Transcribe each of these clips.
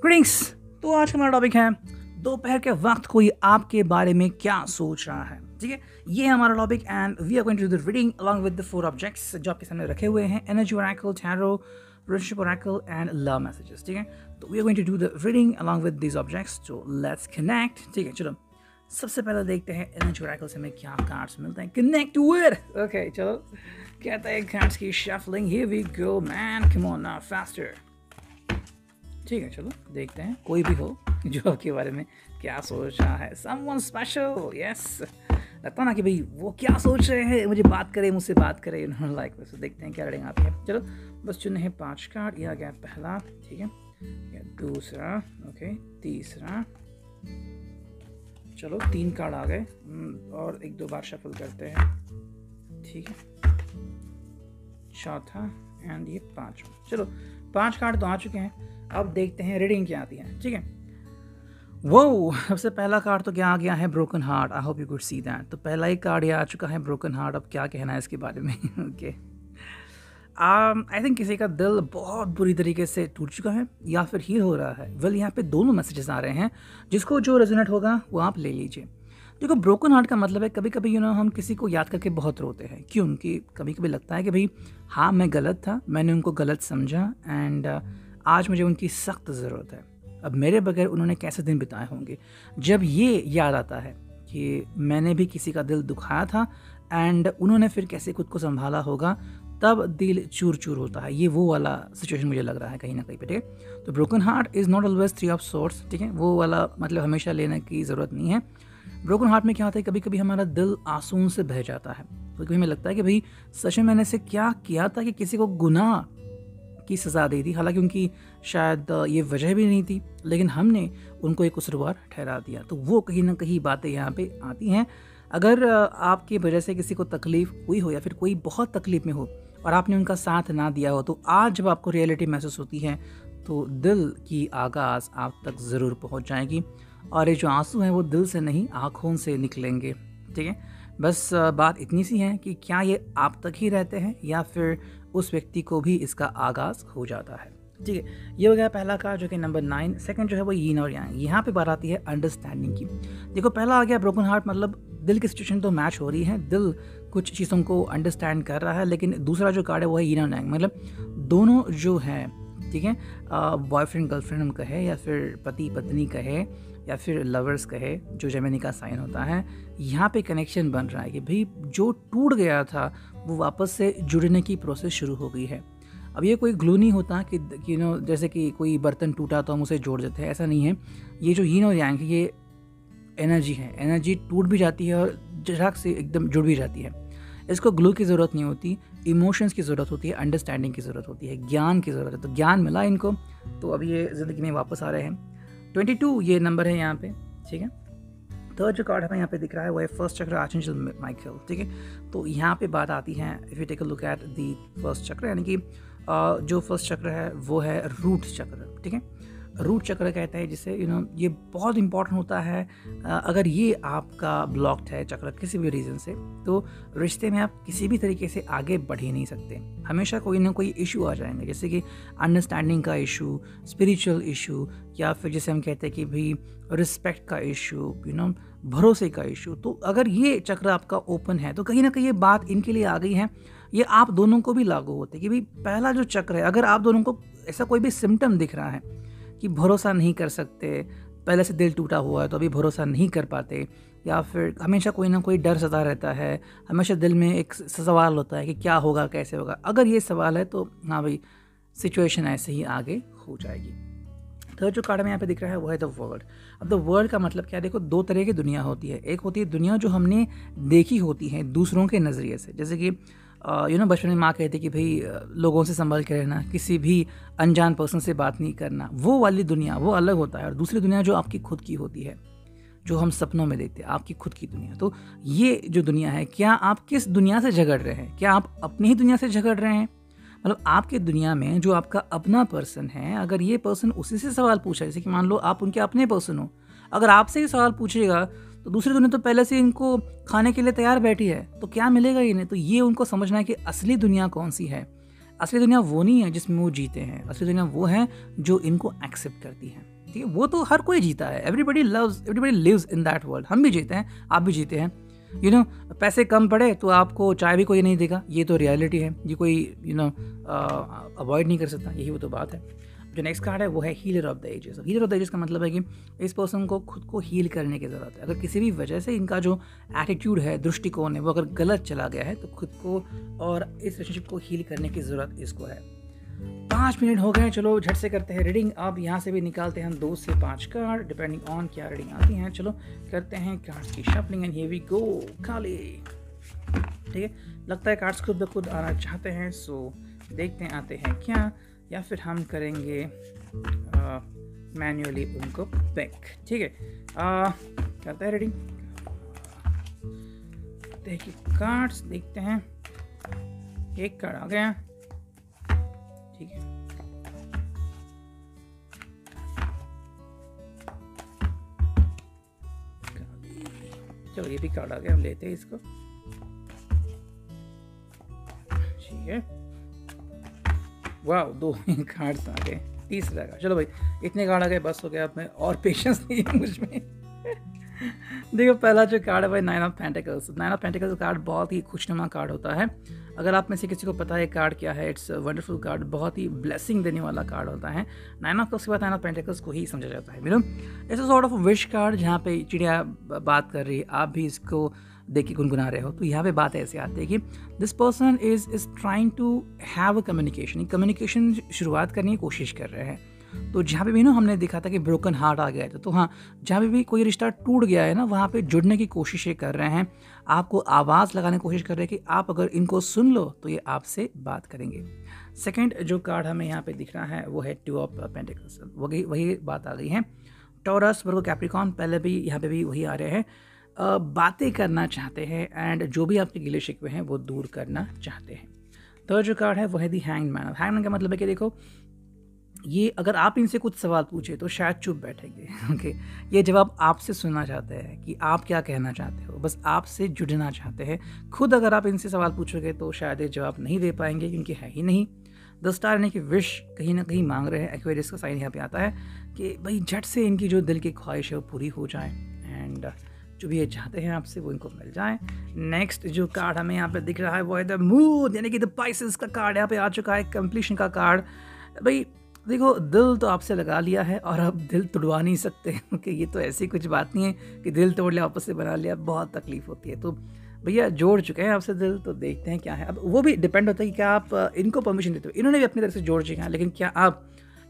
Greetings. तो आज का हमारा टॉपिक है दोपहर के वक्त कोई आपके बारे में क्या सोच रहा है। ठीक है, ये है हमारा topic and we are going to do the reading along with the 4 objects जो आपके सामने रखे हुए हैं, energy oracle, tarot, relationship oracle and love messages. ठीक है, तो we are going to do the reading along with these objects. तो लेट्स कनेक्ट। ठीक है, चलो सबसे पहले देखते हैं एनर्जी ओरेकल से हमें क्या कार्ड्स मिलते हैं। कनेक्ट विद ओके, चलो कहते हैं कार्ड्स की shuffling. Here we go man, come on now faster. ठीक है, चलो देखते हैं कोई भी हो जो आपके बारे में क्या सोच रहा है। Someone special, yes. लगता ना कि भाई वो क्या सोच रहे हैं, मुझे बात करे, मुझसे बात करे, उन्होंने लाइक वैसे। देखते हैं क्या रीडिंग आती है। चलो बस चुने हैं 5 कार्ड। यह आ गया पहला, ठीक है, या दूसरा, ओके, तीसरा, चलो 3 कार्ड आ गए और 1-2 बार शफल करते हैं। ठीक है, चौथा एंड ये 5वां। चलो 5 कार्ड तो आ चुके हैं। अब देखते हैं रीडिंग क्या आती है। ठीक है, वो सबसे पहला कार्ड तो क्या आ गया है, broken heart. I hope you could see that. तो पहला ही कार्ड ये आ चुका है, ब्रोकन हार्ट। अब क्या कहना है इसके बारे में। ओके, आई थिंक किसी का दिल बहुत बुरी तरीके से टूट चुका है या फिर हील हो रहा है। वेल यहाँ पे दोनों मैसेजेस आ रहे हैं, जिसको जो रेजोनेट होगा वो आप ले लीजिए। देखो ब्रोकन हार्ट का मतलब है कभी कभी हम किसी को याद करके बहुत रोते हैं। क्योंकि कभी कभी लगता है कि भाई हाँ मैं गलत था, मैंने उनको गलत समझा एंड आज मुझे उनकी सख्त ज़रूरत है। अब मेरे बगैर उन्होंने कैसे दिन बिताए होंगे। जब ये याद आता है कि मैंने भी किसी का दिल दुखाया था एंड उन्होंने फिर कैसे खुद को संभाला होगा, तब दिल चूर चूर होता है। ये वो वाला सिचुएशन मुझे लग रहा है कहीं ना कहीं पे। ठीक है, तो broken heart is not always 3 of sorts. ठीक है, वो वाला मतलब हमेशा लेने की ज़रूरत नहीं है। ब्रोकन हार्ट में क्या होता है, कभी कभी हमारा दिल आंसुओं से बह जाता है। तो कभी हमें लगता है कि भाई सच में मैंने से क्या किया था कि किसी को गुनाह की सज़ा दे दी, हालांकि उनकी शायद ये वजह भी नहीं थी, लेकिन हमने उनको एक कसूरवार ठहरा दिया। तो वो कहीं ना कहीं बातें यहाँ पे आती हैं। अगर आपकी वजह से किसी को तकलीफ़ हुई हो या फिर कोई बहुत तकलीफ़ में हो और आपने उनका साथ ना दिया हो, तो आज जब आपको रियलिटी महसूस होती है तो दिल की आगाज़ आप तक ज़रूर पहुँच जाएगी और ये जो आंसू हैं वो दिल से नहीं आँखों से निकलेंगे। ठीक है, बस बात इतनी सी है कि क्या ये आप तक ही रहते हैं या फिर उस व्यक्ति को भी इसका आगाज़ हो जाता है। ठीक है, ये हो गया पहला कार्ड जो कि नंबर 9। सेकंड जो है वो यीन और यांग। यहाँ पे बात आती है अंडरस्टैंडिंग की। देखो पहला आ गया ब्रोकन हार्ट, मतलब दिल की सिचुएशन तो मैच हो रही है, दिल कुछ चीज़ों को अंडरस्टैंड कर रहा है। लेकिन दूसरा जो कार्ड है वो है यीन और यांग, मतलब दोनों जो हैं, ठीक है, बॉयफ्रेंड गर्लफ्रेंड हम कहे या फिर पति पत्नी कहे या फिर लवर्स कहे, जो जेमिनी का साइन होता है, यहाँ पे कनेक्शन बन रहा है कि भाई जो टूट गया था वो वापस से जुड़ने की प्रोसेस शुरू हो गई है। अब ये कोई ग्लू नहीं होता कि जैसे कि कोई बर्तन टूटा तो हम उसे जोड़ देते हैं, ऐसा नहीं है। ये जो यीन और यांग ये एनर्जी है, एनर्जी टूट भी जाती है और झटक से एकदम जुड़ भी जाती है। इसको ग्लू की ज़रूरत नहीं होती, इमोशंस की ज़रूरत होती है, अंडरस्टैंडिंग की ज़रूरत होती है, ज्ञान की ज़रूरत है। तो ज्ञान मिला इनको, तो अब ये ज़िंदगी में वापस आ रहे हैं। 22 ये नंबर है यहाँ पे। ठीक है, थर्ड जो कार्ड हमें यहाँ पे दिख रहा है वो है फर्स्ट चक्र, आर्चेंजल माइकल। ठीक है, तो यहाँ पे बात आती है, if you take a look at the first chakra, यानी कि जो फर्स्ट चक्र है वो है रूट चक्र। ठीक है, रूट चक्र कहते हैं जिसे ये बहुत इंपॉर्टेंट होता है। अगर ये आपका ब्लॉक्ड है चक्र किसी भी रीज़न से, तो रिश्ते में आप किसी भी तरीके से आगे बढ़ ही नहीं सकते। हमेशा कोई ना कोई इशू आ जाएंगे, जैसे कि अंडरस्टैंडिंग का इशू, स्पिरिचुअल इशू, या फिर जैसे हम कहते हैं कि भाई रिस्पेक्ट का इशू, भरोसे का इशू। तो अगर ये चक्र आपका ओपन है तो कहीं ना कहीं ये बात इनके लिए आ गई है। ये आप दोनों को भी लागू होते कि भाई पहला जो चक्र है, अगर आप दोनों को ऐसा कोई भी सिम्टम दिख रहा है कि भरोसा नहीं कर सकते, पहले से दिल टूटा हुआ है तो अभी भरोसा नहीं कर पाते, या फिर हमेशा कोई ना कोई डर सता रहता है, हमेशा दिल में एक सवाल होता है कि क्या होगा, कैसे होगा, अगर ये सवाल है तो हाँ भाई सिचुएशन ऐसे ही आगे हो जाएगी। थर्ड जो कार्ड में यहाँ पे दिख रहा है वो है द वर्ल्ड। अब द वर्ल्ड का मतलब क्या है, देखो 2 तरह की दुनिया होती है। एक होती है दुनिया जो हमने देखी होती है दूसरों के नज़रिए से, जैसे कि बचपन में माँ कहती कि भाई लोगों से संभल के रहना, किसी भी अनजान पर्सन से बात नहीं करना। वो वाली दुनिया वो अलग होता है, और दूसरी दुनिया जो आपकी खुद की होती है, जो हम सपनों में देखते हैं, आपकी खुद की दुनिया। तो ये जो दुनिया है, क्या आप किस दुनिया से झगड़ रहे हैं? क्या आप अपनी ही दुनिया से झगड़ रहे हैं? मतलब आपके दुनिया में जो आपका अपना पर्सन है, अगर ये पर्सन उसी से सवाल पूछा, जैसे कि मान लो आप उनके अपने पर्सन हो, अगर आपसे ही सवाल पूछेगा तो दूसरी दुनिया तो पहले से इनको खाने के लिए तैयार बैठी है, तो क्या मिलेगा इन्हें? तो ये उनको समझना है कि असली दुनिया कौन सी है। असली दुनिया वो नहीं है जिसमें वो जीते हैं, असली दुनिया वो है जो इनको एक्सेप्ट करती है। ठीक है, वो तो हर कोई जीता है, everybody lives in that world. हम भी जीते हैं, आप भी जीते हैं। पैसे कम पड़े तो आपको चाय भी कोई नहीं देगा, ये तो रियलिटी है, ये कोई अवॉइड नहीं कर सकता, यही वो तो बात है। जो नेक्स्ट कार्ड है वो है healer of the ages. Healer of the ages का मतलब है कि इस पर्सन को खुद को हील करने की ज़रूरत है। अगर किसी भी वजह से इनका जो एटीट्यूड है, दृष्टिकोण है, वो अगर गलत चला गया है तो खुद को और इस रिलेशनशिप को हील करने की ज़रूरत इसको है। 5 मिनट हो गए, चलो झट से करते हैं रीडिंग। अब यहाँ से भी निकालते हैं हम 2 से 5 कार्ड, डिपेंडिंग ऑन क्या रीडिंग आती हैं। चलो करते हैं कार्ड्स की shuffling and here we go. खाली, ठीक है, लगता है कार्ड्स खुद ब खुद आना चाहते हैं, सो देखते हैं आते हैं क्या, या फिर हम करेंगे मैन्युअली उनको पिक। ठीक है, करते हैं रीडिंग। देखिए कार्ड्स देखते हैं, एक कार्ड आ गया, ठीक है, चलो ये भी कार्ड आ गया, हम लेते हैं इसको, ठीक है। वाह, 2 कार्ड्स आ गए, तीसरा कार्ड, चलो भाई इतने कार्ड आ गए, बस हो गया, अब मैं और पेशेंस नहीं है मुझ में। देखो पहला जो कार्ड है भाई 9 of pentacles. 9 of pentacles card बहुत ही खुशनुमा कार्ड होता है। अगर आप में से किसी को पता है कार्ड क्या है, इट्स वंडरफुल कार्ड, बहुत ही ब्लेसिंग देने वाला कार्ड होता है। 9 ऑफ कप्स के बाद 9 ऑफ पेंटिकल्स को ही समझा जाता है। It's a sort of wish card, जहाँ पे चिड़िया बात कर रही है, आप भी इसको देख के गुनगुना रहे हो, तो यहाँ पे बात ऐसे आती है कि this person is trying to have a communication शुरुआत करने की कोशिश कर रहे हैं। तो जहाँ पे भी ना हमने देखा था कि ब्रोकन हार्ट आ गया था, तो हाँ, जहाँ पे भी कोई रिश्ता टूट गया है ना, वहाँ पे जुड़ने की कोशिशें कर रहे हैं, आपको आवाज़ लगाने की कोशिश कर रहे हैं कि आप अगर इनको सुन लो तो ये आपसे बात करेंगे। सेकंड जो कार्ड हमें यहाँ पे दिख रहा है वो है 2 ऑफ पेंटिकल्स। वही बात आ गई है। टॉरस, वर्गो, कैप्रिकॉर्न, पहले भी यहाँ पे भी वही आ रहे हैं, बातें करना चाहते हैं एंड जो भी आपके गिले शिकवे हैं वो दूर करना चाहते हैं। थर्ड जो कार्ड है वो है दी हैंग्ड मैन। हैंग्ड मैन का मतलब है कि देखो, ये अगर आप इनसे कुछ सवाल पूछे तो शायद चुप बैठेंगे। ओके, ये जवाब आपसे सुनना चाहते हैं कि आप क्या कहना चाहते हो, बस आपसे जुड़ना चाहते हैं। खुद अगर आप इनसे सवाल पूछोगे तो शायद ये जवाब नहीं दे पाएंगे, क्योंकि है ही नहीं। द स्टार यानी कि विश कहीं ना कहीं मांग रहे हैं। एक्वेरियस का साइन यहाँ पे आता है कि भाई झट से इनकी जो दिल की ख्वाहिश है वो पूरी हो जाए एंड जो भी ये चाहते हैं आपसे वो इनको मिल जाए। नेक्स्ट जो कार्ड हमें यहाँ पे दिख रहा है वो है द मून, यानी कि द पाइसेस का कार्ड यहाँ पे आ चुका है, कंप्लीशन का कार्ड। भाई देखो, दिल तो आपसे लगा लिया है और अब दिल तोड़वा नहीं सकते, क्योंकि ये तो ऐसी कुछ बात नहीं है कि दिल तोड़ लिया वापस से बना लिया, बहुत तकलीफ होती है। तो भैया जोड़ चुके हैं आपसे दिल, तो देखते हैं क्या है। अब वो भी डिपेंड होता है कि क्या आप इनको परमिशन देते हो। इन्होंने भी अपनी तरफ से जोड़ चुके हैं, लेकिन क्या आप,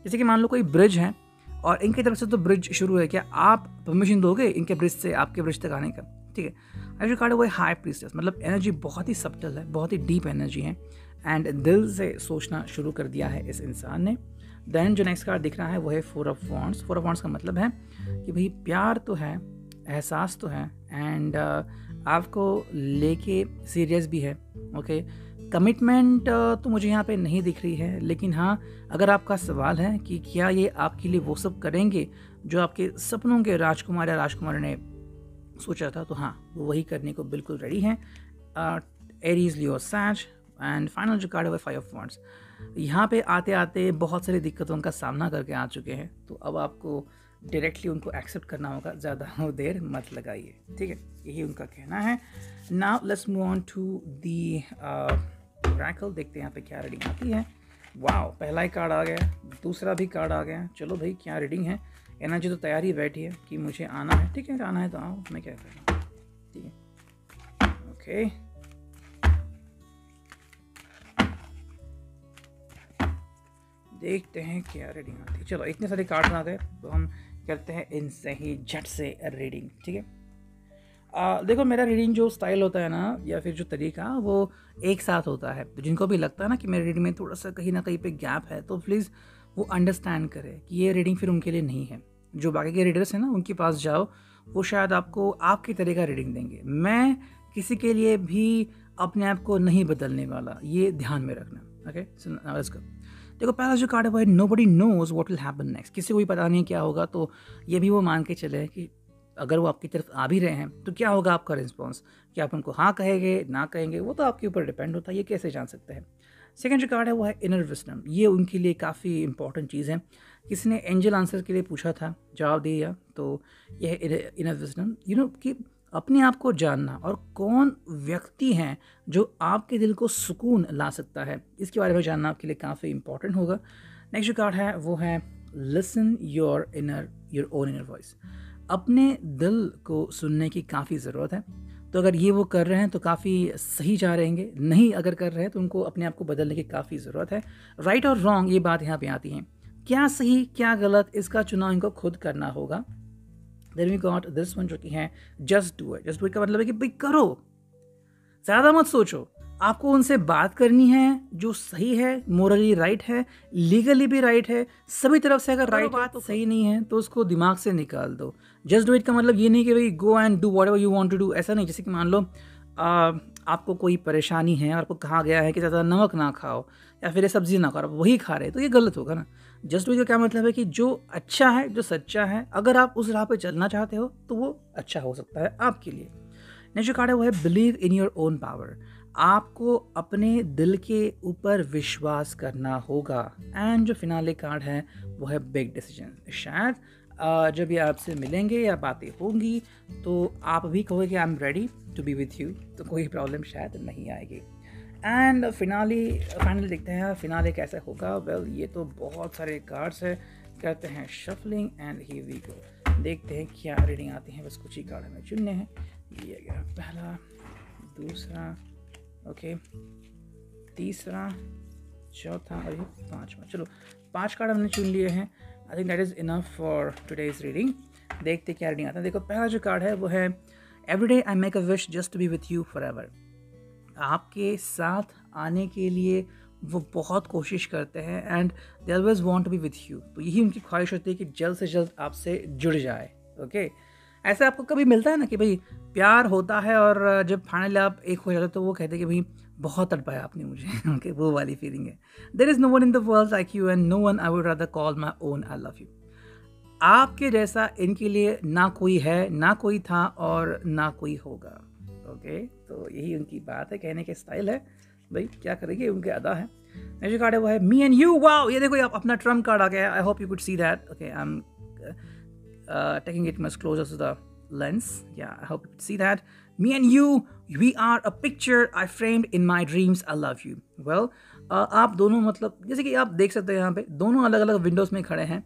जैसे कि मान लो कोई ब्रिज है और इनकी तरफ से तो ब्रिज शुरू है, क्या आप परमिशन दोगे इनके ब्रिज से आपके ब्रिज तक आने का? ठीक है। अगर जो कार्ड है वो है हाई प्रीस्टेस, मतलब एनर्जी बहुत ही सब्टल है, बहुत ही डीप एनर्जी है एंड दिल से सोचना शुरू कर दिया है इस इंसान ने। देन जो नेक्स्ट कार्ड दिख रहा है वो है 4 ऑफ वॉन्ड्स। 4 ऑफ वॉन्ड्स का मतलब है कि भाई प्यार तो है, एहसास तो है एंड आपको लेके सीरियस भी है। ओके, कमिटमेंट तो मुझे यहाँ पे नहीं दिख रही है, लेकिन हाँ, अगर आपका सवाल है कि क्या ये आपके लिए वो सब करेंगे जो आपके सपनों के राजकुमार या राजकुमारी ने सोचा था, तो हाँ, वो वही करने को बिल्कुल रेडी हैं। एरीज, लियो, सैज एंड फाइनल जो कार्ड है वो 5 ऑफ वॉन्ड्स। यहाँ पे आते आते बहुत सारी दिक्कतों का सामना करके आ चुके हैं, तो अब आपको डायरेक्टली उनको एक्सेप्ट करना होगा, ज़्यादा देर मत लगाइए। ठीक है, यही उनका कहना है। Now let's move on to the recall, देखते हैं यहाँ पे क्या रीडिंग आती है। वाओ, पहला ही कार्ड आ गया, दूसरा भी कार्ड आ गया। चलो भाई क्या रीडिंग है। एनर्जी तो तैयारी बैठी है कि मुझे आना है। ठीक है, आना है तो आओ, मैं क्या कर रहा हूँ। ठीक है, ओके, देखते हैं क्या रीडिंग आती है। चलो इतने सारे कार्ड्स आ गए तो हम करते हैं इनसे ही झट से रीडिंग। ठीक है, देखो मेरा रीडिंग जो स्टाइल होता है ना, या फिर जो तरीका, वो एक साथ होता है। तो जिनको भी लगता है ना कि मेरे रीडिंग में थोड़ा सा कहीं ना कहीं पे गैप है, तो प्लीज़ वो अंडरस्टैंड करें कि ये रीडिंग फिर उनके लिए नहीं है। जो बाकी के रीडर्स हैं ना, उनके पास जाओ, वो शायद आपको आपके तरह का रीडिंग देंगे। मैं किसी के लिए भी अपने आप को नहीं बदलने वाला, ये ध्यान में रखना। ओके, सो देखो पहला जो कार्ड है वो है nobody knows what will happen next. किसी को भी पता नहीं क्या होगा, तो ये भी वो मान के चले कि अगर वो आपकी तरफ आ भी रहे हैं तो क्या होगा आपका रिस्पॉन्स, क्या आप उनको हाँ कहेंगे ना कहेंगे, वो तो आपके ऊपर डिपेंड होता है, ये कैसे जान सकते हैं। सेकंड जो कार्ड है वो है इनर विजडम। ये उनके लिए काफ़ी इंपॉर्टेंट चीज़ है किसी ने एंजल आंसर के लिए पूछा था, जवाब दिया। तो यह इनर विजडम, कि अपने आप को जानना और कौन व्यक्ति हैं जो आपके दिल को सुकून ला सकता है, इसके बारे में जानना आपके लिए काफ़ी इंपॉर्टेंट होगा। नेक्स्ट जो कार्ड है वो है listen your own inner voice. अपने दिल को सुनने की काफ़ी ज़रूरत है। तो अगर ये वो कर रहे हैं तो काफ़ी सही जा रहेंगे, नहीं अगर कर रहे हैं तो उनको अपने आप को बदलने की काफ़ी ज़रूरत है। राइट और रॉन्ग ये बात यहाँ पे आती है, क्या सही क्या गलत, इसका चुनाव इनको खुद करना होगा। Then we got this one जो कि है just do it. Just do it का मतलब है कि भाई करो, ज़्यादा मत सोचो। आपको उनसे बात करनी है जो सही है, मोरली राइट है, लीगली भी राइट है, सभी तरफ से अगर राइट बात सही नहीं है तो उसको दिमाग से निकाल दो। जस्ट डू इट का मतलब ये नहीं कि भाई go and do whatever you want to do, ऐसा नहीं। जैसे कि मान लो आपको कोई परेशानी है और आपको कहा गया है कि ज़्यादा नमक ना खाओ या फिर ये सब्जी ना खाओ, वही खा रहे, तो ये गलत होगा ना। जस्ट डू इट का क्या मतलब है कि जो अच्छा है, जो सच्चा है, अगर आप उस राह पर चलना चाहते हो तो वो अच्छा हो सकता है आपके लिए। नेक्स्ट जो कार्ड है वो है believe in your own power. आपको अपने दिल के ऊपर विश्वास करना होगा। एंड जो फिनाले कार्ड है वो है बिग डिसीजन। शायद जब ये आपसे मिलेंगे या बातें होंगी तो आप भी कहोगे कि I am ready to be with you, तो कोई प्रॉब्लम शायद नहीं आएगी। एंड फाइनली देखते हैं फिनाले कैसे होगा। वेल ये तो बहुत सारे कार्ड्स है, करते हैं shuffling and here we go. देखते हैं क्या रीडिंग आती है, बस कुछ ही कार्ड हमें चुनने हैं। ये गया पहला, दूसरा, ओके, तीसरा, चौथा और ये पांचवा। चलो 5 कार्ड हमने चुन लिए हैं। I think that is enough for today's reading. देखते क्या रीडिंग आता है। देखो पहला जो कार्ड है वो है everyday I make a wish just to be with you forever. आपके साथ आने के लिए वो बहुत कोशिश करते हैं and they always want to be with you. तो यही उनकी ख्वाहिश होती है कि जल्द से जल्द आपसे जुड़ जाए। ओके, ऐसे आपको कभी मिलता है ना कि भाई प्यार होता है और जब फाइनली आप एक हो जाते हो तो वो कहते हैं कि भाई बहुत तड़पाया आपने मुझे। ओके, वो वाली फीलिंग है। There is no one in the world like you and no one I would rather call my own I love you. आपके जैसा इनके लिए ना कोई है, ना कोई था और ना कोई होगा। ओके, तो यही उनकी बात है, कहने के स्टाइल है। भाई क्या करेंगे, उनके अदा है। नेक्स्ट कार्ड है वो है मी एंड यू। वाओ, ये देखो अपना ट्रम्प कार्ड आ गया है। I hope you could see that. Okay, I am taking it much closer to the lens. Yeah, I hope you could see that. Me and you, we are a picture I framed in my dreams. I love you. Well, आप दोनों मतलब जैसे कि आप देख सकते हैं यहाँ पे दोनों अलग अलग विंडोज़ में खड़े हैं।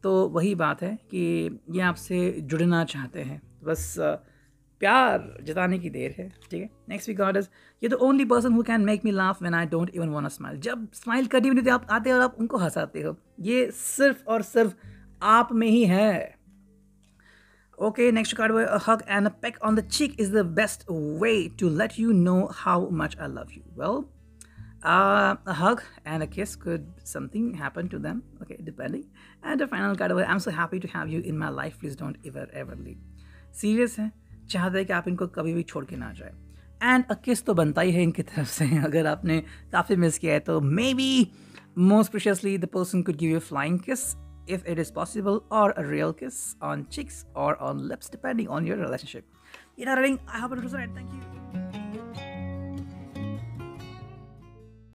तो वही बात है कि ये आपसे जुड़ना चाहते हैं, बस प्यार जताने की देर है। ठीक है, नेक्स्ट वी गॉट इज ये the only person who can make me laugh when I don't even want to smile. जब स्माइल करनी नहीं आप आते और आप उनको हंसाते हो, ये सिर्फ और सिर्फ आप में ही है। Okay, next card, a hug and a peck on the cheek is the best way to let you know how much I love you. Well, a hug and a kiss could something happen to them, okay, depending. And the final card, I'm so happy to have you in my life. Please don't ever leave. Serious है, चाहते हैं कि आप इनको कभी भी छोड़ के ना जाए। And a kiss तो बनता ही है इनकी तरफ से। अगर आपने काफ़ी मिस किया है तो maybe most preciously the person could give you a flying kiss, if it is possible, or a real kiss on cheeks or on lips, depending on your relationship. I hope it was right. Thank you.